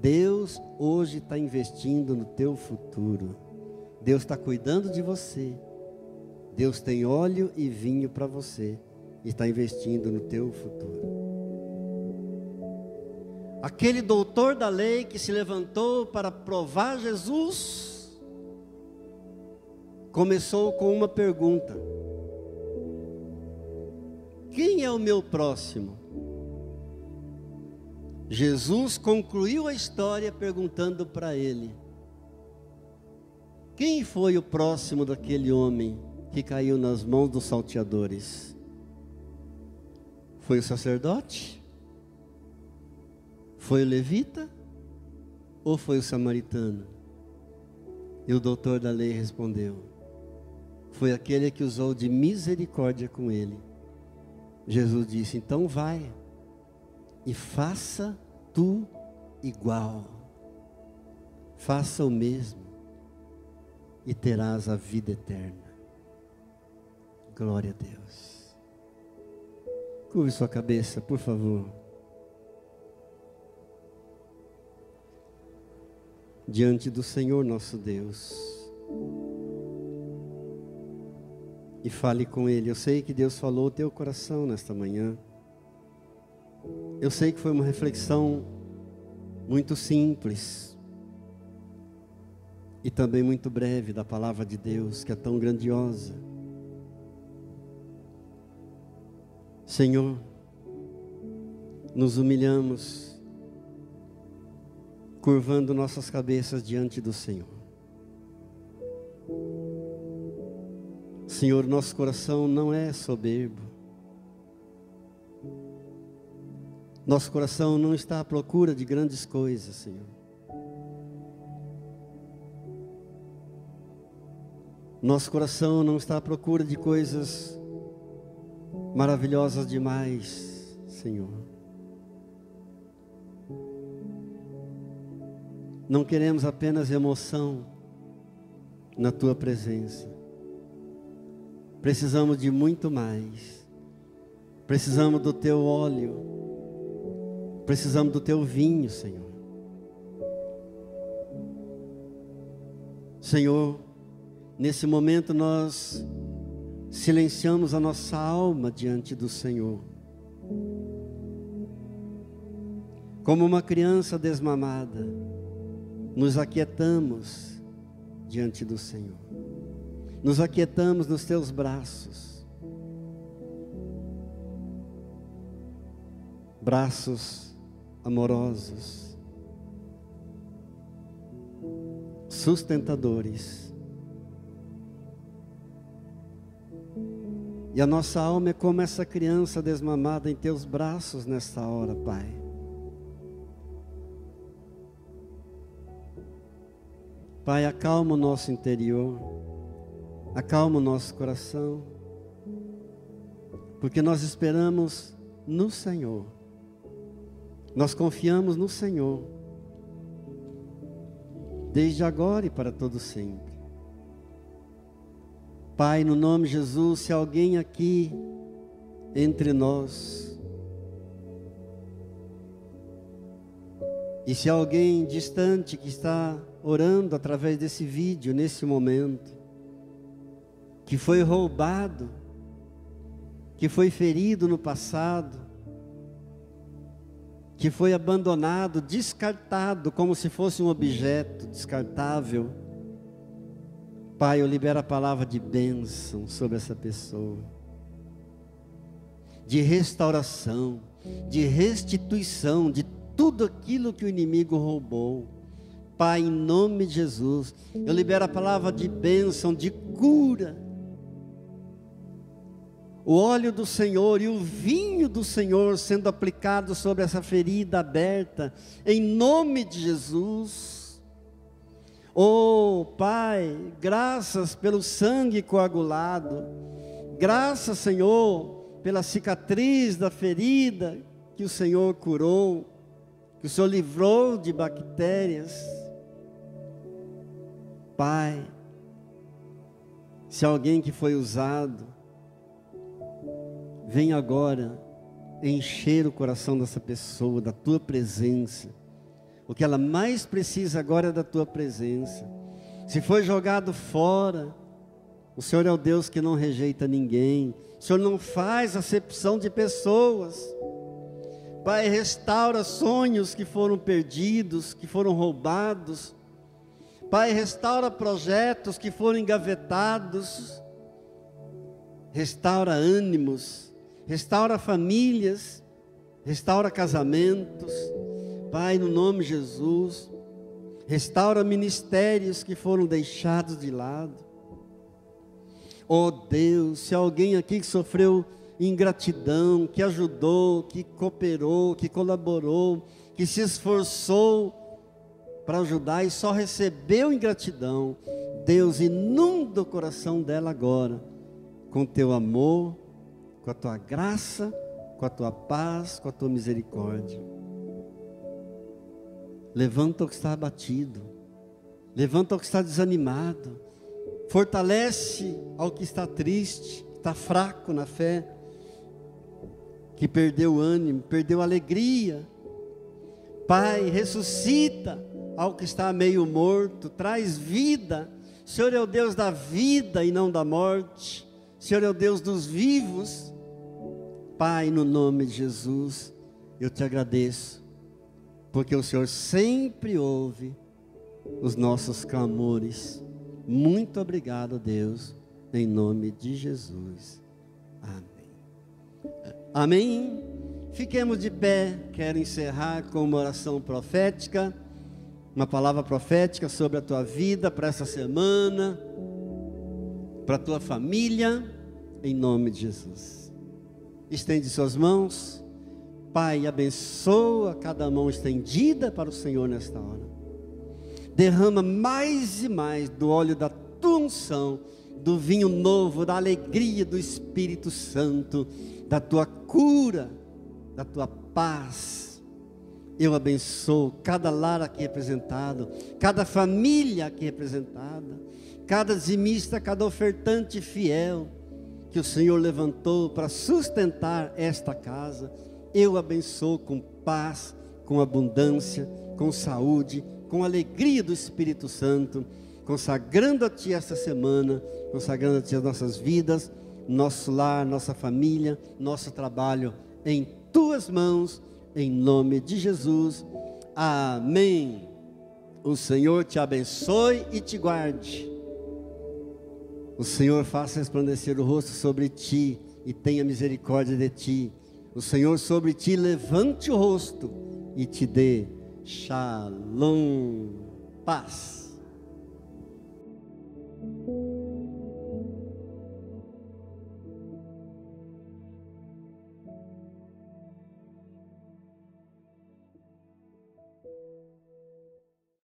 Deus hoje está investindo no teu futuro. Deus está cuidando de você. Deus tem óleo e vinho para você e está investindo no teu futuro. Aquele doutor da lei que se levantou para provar Jesus, começou com uma pergunta: quem é o meu próximo? Jesus concluiu a história perguntando para ele: quem foi o próximo daquele homem que caiu nas mãos dos salteadores? Foi o sacerdote? Foi o levita? Ou foi o samaritano? E o doutor da lei respondeu: foi aquele que usou de misericórdia com ele. Jesus disse: então vai e faça tu igual. Faça o mesmo e terás a vida eterna. Glória a Deus. Curve sua cabeça, por favor. Diante do Senhor nosso Deus. E fale com Ele. Eu sei que Deus falou o teu coração nesta manhã. Eu sei que foi uma reflexão muito simples e também muito breve da palavra de Deus, que é tão grandiosa. Senhor, nos humilhamos, curvando nossas cabeças diante do Senhor. Senhor, nosso coração não é soberbo. Nosso coração não está à procura de grandes coisas, Senhor. Nosso coração não está à procura de coisas maravilhosas demais, Senhor. Não queremos apenas emoção na Tua presença. Precisamos de muito mais. Precisamos do Teu óleo. Precisamos do Teu vinho, Senhor. Senhor, nesse momento nós silenciamos a nossa alma diante do Senhor. Como uma criança desmamada, nos aquietamos diante do Senhor. nos aquietamos nos teus braços. Braços amorosos, sustentadores. E a nossa alma é como essa criança desmamada em teus braços nesta hora, Pai. Pai, acalma o nosso interior, acalma o nosso coração, porque nós esperamos no Senhor, nós confiamos no Senhor, desde agora e para todo sempre. Pai, no nome de Jesus, se alguém aqui entre nós, e se alguém distante que está orando através desse vídeo, nesse momento, que foi roubado, que foi ferido no passado, que foi abandonado, descartado, como se fosse um objeto descartável, Pai, eu libero a palavra de bênção sobre essa pessoa, de restauração, de restituição de tudo aquilo que o inimigo roubou. Pai, em nome de Jesus, eu libero a palavra de bênção, de cura. O óleo do Senhor e o vinho do Senhor sendo aplicado sobre essa ferida aberta, em nome de Jesus. Oh Pai, graças pelo sangue coagulado, graças, Senhor, pela cicatriz da ferida que o Senhor curou, que o Senhor livrou de bactérias. Pai, se alguém que foi usado, vem agora encher o coração dessa pessoa, da Tua presença. O que ela mais precisa agora é da Tua presença. Se foi jogado fora, o Senhor é o Deus que não rejeita ninguém. O Senhor não faz acepção de pessoas. Pai, restaura sonhos que foram perdidos, que foram roubados. Pai, restaura projetos que foram engavetados. Restaura ânimos, restaura famílias, restaura casamentos. Pai, no nome de Jesus, restaura ministérios que foram deixados de lado. Oh Deus, se alguém aqui que sofreu ingratidão, que ajudou, que cooperou, que colaborou, que se esforçou para ajudar e só recebeu ingratidão, Deus, inunda o coração dela agora, com Teu amor, com a Tua graça, com a Tua paz, com a Tua misericórdia. Levanta o que está abatido, levanta o que está desanimado, fortalece ao que está triste, que está fraco na fé, que perdeu o ânimo, perdeu a alegria. Pai, ressuscita ao que está meio morto, traz vida. O Senhor é o Deus da vida e não da morte. O Senhor é o Deus dos vivos. Pai, no nome de Jesus, eu Te agradeço, porque o Senhor sempre ouve os nossos clamores. Muito obrigado, Deus, em nome de Jesus. Amém. Amém. Fiquemos de pé. Quero encerrar com uma oração profética, uma palavra profética sobre a tua vida para essa semana, para a tua família, em nome de Jesus. Estende suas mãos. Pai, abençoa cada mão estendida para o Senhor nesta hora. Derrama mais e mais do óleo da Tua unção, do vinho novo, da alegria do Espírito Santo, da Tua cura, da Tua paz. Eu abençoo cada lar aqui representado, cada família aqui representada, cada dizimista, cada ofertante fiel que o Senhor levantou para sustentar esta casa. Eu abençoo com paz, com abundância, com saúde, com alegria do Espírito Santo, consagrando a Ti esta semana, consagrando a Ti as nossas vidas, nosso lar, nossa família, nosso trabalho, em Tuas mãos, em nome de Jesus. Amém. O Senhor te abençoe e te guarde. O Senhor faça resplandecer o rosto sobre ti e tenha misericórdia de ti. O Senhor sobre ti levante o rosto e te dê Shalom, paz.